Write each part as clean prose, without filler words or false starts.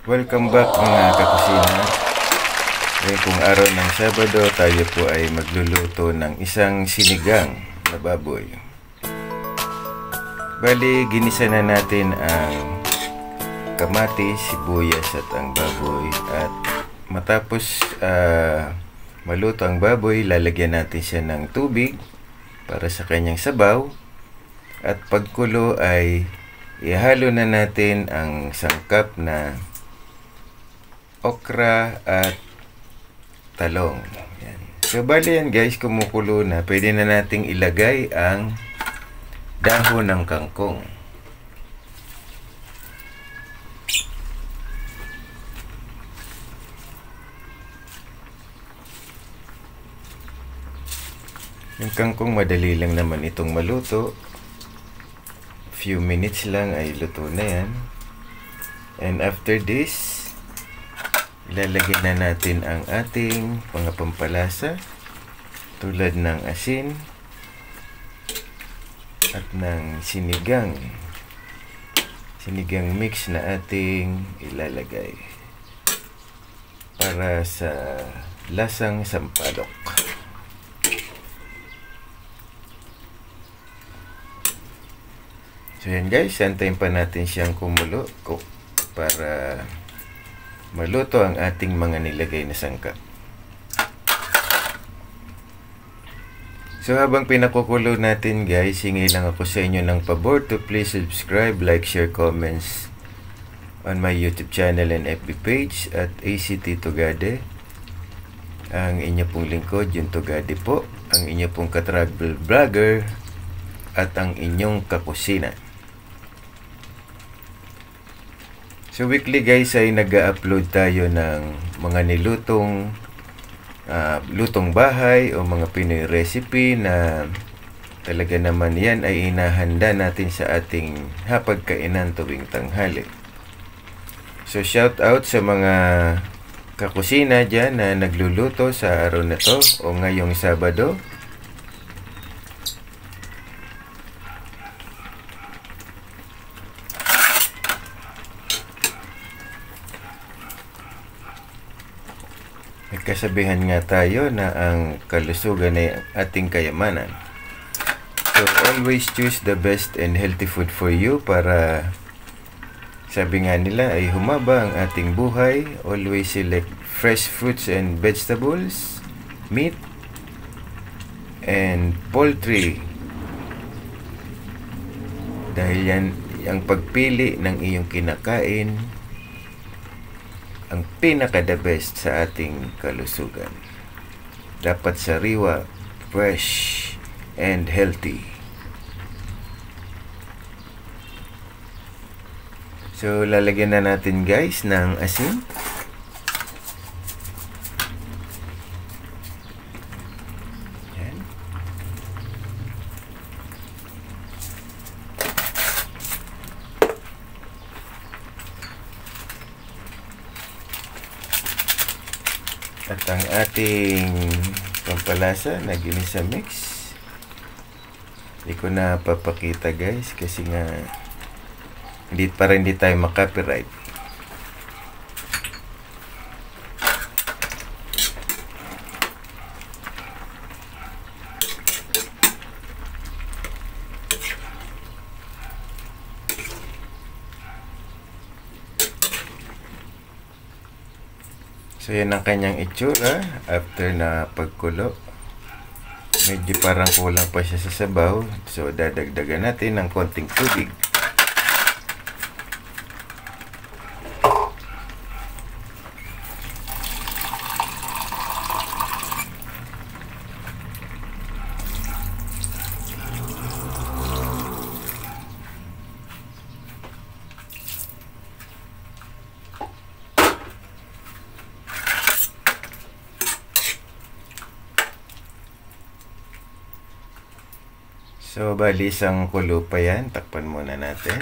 Welcome back mga kakusina. Ngayon pong araw ng Sabado, tayo po ay magluluto ng isang sinigang na baboy. Bali, ginisa na natin ang kamatis, sibuyas at ang baboy. At matapos maluto ang baboy, lalagyan natin siya ng tubig para sa kanyang sabaw. At pagkulo ay ihalo na natin ang sangkap na okra at talong. Yan. So bali yan guys, kumukulo na. Pwede na nating ilagay ang dahon ng kangkong. Yung kangkong madali lang naman itong maluto. Few minutes lang ay luto na yan. And after this, ilalagay na natin ang ating mga pampalasa tulad ng asin at ng sinigang mix na ating ilalagay para sa lasang sampalok. So yan guys, antayin pa natin siyang kumulo para maluto ang ating mga nilagay na sangkap. So habang pinakukulo natin guys, hingi lang ako sa inyo ng pabor to please subscribe, like, share, comments on my YouTube channel and FB page at ACT Tugade. Ang inyo pong lingkod, yung Tugade po, ang inyo pong ka-travel vlogger at ang inyong kakusina. So weekly guys ay nag-upload tayo ng mga nilutong lutong bahay o mga Pinoy recipe na talaga naman yan ay inahanda natin sa ating hapagkainan tuwing tanghali. So shout out sa mga kakusina dyan na nagluluto sa araw na to o ngayong Sabado. Nagkasabihan nga tayo na ang kalusugan ay ating kayamanan. So always choose the best and healthy food for you para sabi nga nila ay humaba ang ating buhay. Always select fresh fruits and vegetables, meat, and poultry. Dahil yan ang pagpili ng iyong kinakain ang pinaka-the best sa ating kalusugan. Dapat sariwa, fresh, and healthy. So, lalagyan na natin guys ng asin. Yan. At ang ating pampalasa na ginisa mix, hindi ko na papakita guys kasi nga hindi tayo makapiright. So yan ang kanyang itsura after na pagkulo. Medyo parang kulang pa siya sa sabaw. So dadagdagan natin ng konting tubig. So, bali isang kulo pa yan. Takpan muna natin.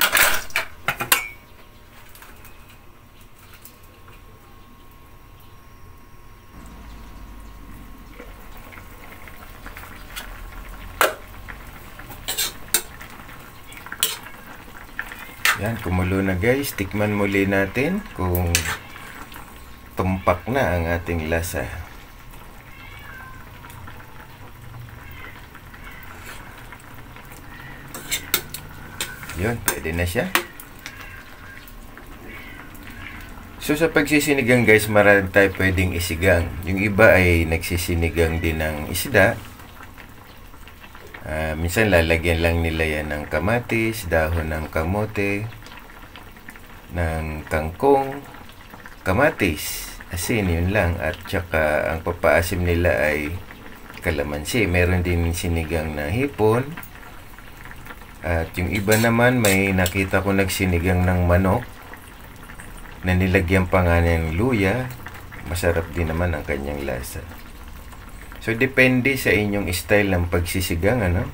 Yan, kumulo na guys. Tikman muli natin kung tumpak na ang ating lasa. Yun, pwede na siya. So sa pagsisinigang guys, marami tayo pwedeng isigang. Yung iba ay nagsisinigang din ng isda. Minsan lalagyan lang nila yan ng kamatis, dahon ng kamote, ng kangkong, kamatis, asin, yun lang. At saka ang papaasim nila ay kalamansi. Meron din sinigang na hipon. At yung iba naman, may nakita ko nagsinigang ng manok na nilagyan pa nga ng luya. Masarap din naman ang kanyang lasa. So depende sa inyong style ng pagsisigang, ano?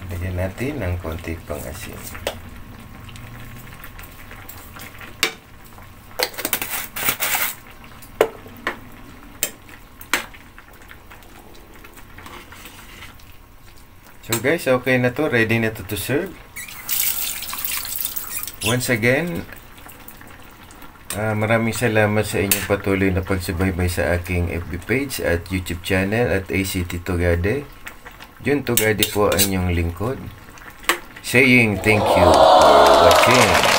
Lagyan natin ng konti pang asin. So guys, okay na to. Ready na to serve. Once again, maraming salamat sa inyong patuloy na pagsubaybay sa aking FB page at YouTube channel at ACT Tugade. Jun Tugade po ang inyong lingkod. Saying thank you for watching.